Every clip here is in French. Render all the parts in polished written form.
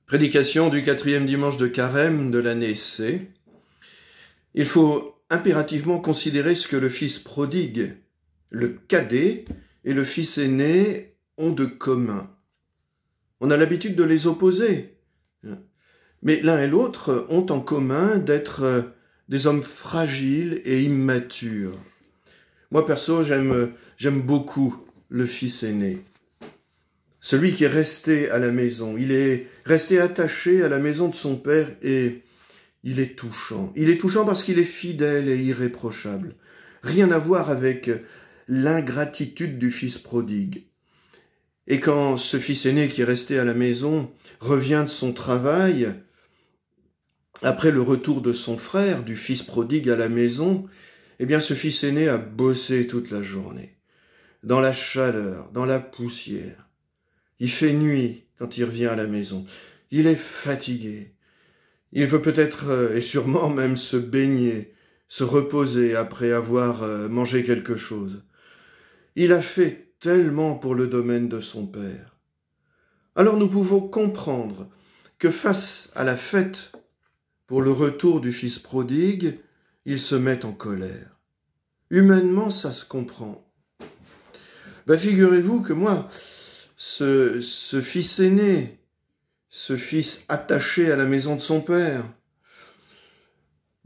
Prédication du 4e dimanche de Carême de l'année C. Il faut impérativement considérer ce que le fils prodigue, le cadet et le fils aîné ont de commun. On a l'habitude de les opposer, mais l'un et l'autre ont en commun d'être des hommes fragiles et immatures. Moi perso, j'aime beaucoup le fils aîné. Celui qui est resté à la maison, il est resté attaché à la maison de son père et il est touchant. Il est touchant parce qu'il est fidèle et irréprochable. Rien à voir avec l'ingratitude du fils prodigue. Et quand ce fils aîné qui est resté à la maison revient de son travail, après le retour de son frère, du fils prodigue à la maison, eh bien ce fils aîné a bossé toute la journée, dans la chaleur, dans la poussière. Il fait nuit quand il revient à la maison. Il est fatigué. Il veut peut-être et sûrement même se baigner, se reposer après avoir mangé quelque chose. Il a fait tellement pour le domaine de son père. Alors nous pouvons comprendre que face à la fête pour le retour du fils prodigue, il se met en colère. Humainement, ça se comprend. Figurez-vous que moi, ce fils aîné, ce fils attaché à la maison de son père,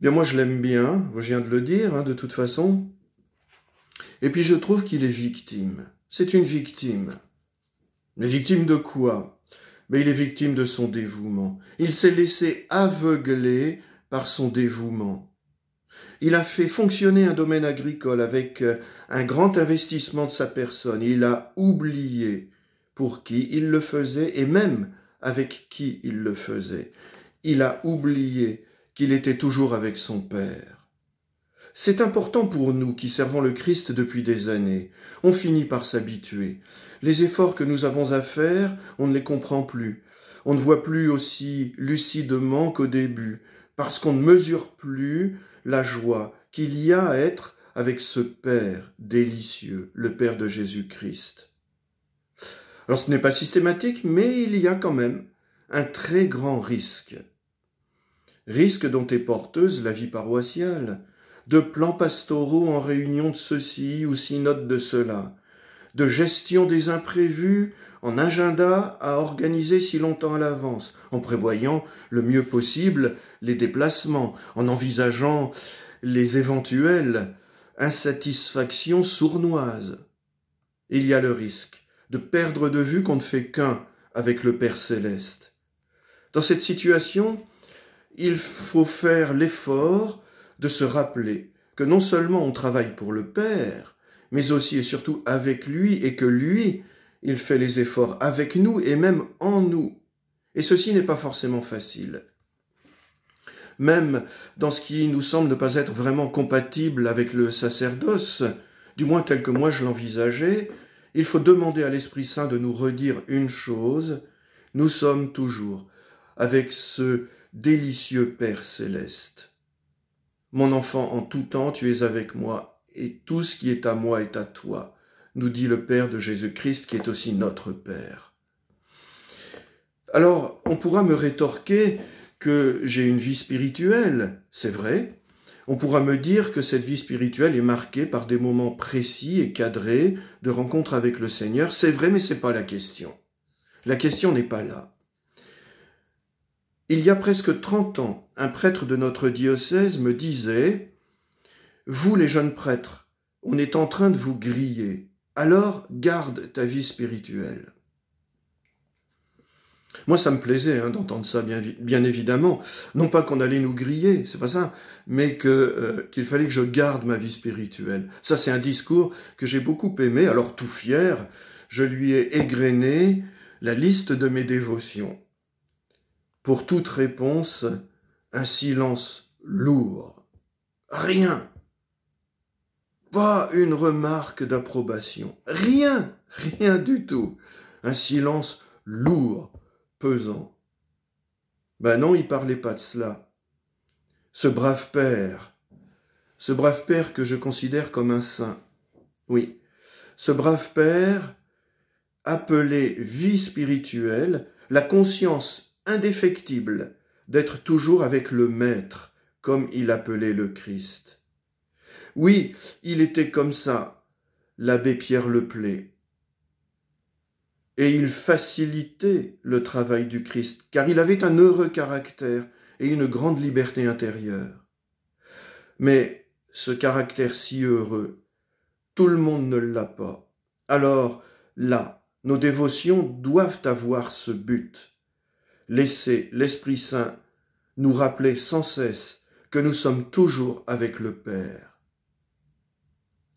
moi je l'aime bien, je viens de le dire, de toute façon, et puis je trouve qu'il est victime. C'est une victime. Mais victime de quoi ? Il est victime de son dévouement. Il s'est laissé aveugler par son dévouement. Il a fait fonctionner un domaine agricole avec un grand investissement de sa personne. Il a oublié pour qui il le faisait et même avec qui il le faisait. Il a oublié qu'il était toujours avec son Père. C'est important pour nous qui servons le Christ depuis des années. On finit par s'habituer. Les efforts que nous avons à faire, on ne les comprend plus. On ne voit plus aussi lucidement qu'au début, parce qu'on ne mesure plus la joie qu'il y a à être avec ce Père délicieux, le Père de Jésus-Christ. Alors ce n'est pas systématique, mais il y a quand même un très grand risque. Risque dont est porteuse la vie paroissiale, de plans pastoraux en réunion de ceci ou synode de cela, de gestion des imprévus en agenda à organiser si longtemps à l'avance, en prévoyant le mieux possible les déplacements, en envisageant les éventuelles insatisfactions sournoises. Il y a le risque de perdre de vue qu'on ne fait qu'un avec le Père Céleste. Dans cette situation, il faut faire l'effort de se rappeler que non seulement on travaille pour le Père, mais aussi et surtout avec lui, et que lui, il fait les efforts avec nous et même en nous. Et ceci n'est pas forcément facile. Même dans ce qui nous semble ne pas être vraiment compatible avec le sacerdoce, du moins tel que moi je l'envisageais, il faut demander à l'Esprit Saint de nous redire une chose, nous sommes toujours avec ce délicieux Père céleste. Mon enfant, en tout temps, tu es avec moi, et tout ce qui est à moi est à toi, nous dit le Père de Jésus-Christ, qui est aussi notre Père. Alors, on pourra me rétorquer que j'ai une vie spirituelle, c'est vrai. On pourra me dire que cette vie spirituelle est marquée par des moments précis et cadrés de rencontre avec le Seigneur. C'est vrai, mais ce n'est pas la question. La question n'est pas là. Il y a presque 30 ans, un prêtre de notre diocèse me disait « Vous les jeunes prêtres, on est en train de vous griller, alors garde ta vie spirituelle. » Moi, ça me plaisait d'entendre ça, bien évidemment. Non pas qu'on allait nous griller, c'est pas ça, mais qu'il fallait que je garde ma vie spirituelle. Ça, c'est un discours que j'ai beaucoup aimé. Alors, tout fier, je lui ai égrené la liste de mes dévotions. Pour toute réponse, un silence lourd. Rien. Pas une remarque d'approbation. Rien du tout. Un silence lourd. Pesant. Non, il parlait pas de cela. Ce brave père que je considère comme un saint, oui, ce brave père appelait vie spirituelle la conscience indéfectible d'être toujours avec le Maître, comme il appelait le Christ. Oui, il était comme ça, l'abbé Pierre Leplé. Et il facilitait le travail du Christ, car il avait un heureux caractère et une grande liberté intérieure. Mais ce caractère si heureux, tout le monde ne l'a pas. Alors, là, nos dévotions doivent avoir ce but. Laisser l'Esprit Saint nous rappeler sans cesse que nous sommes toujours avec le Père.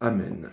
Amen.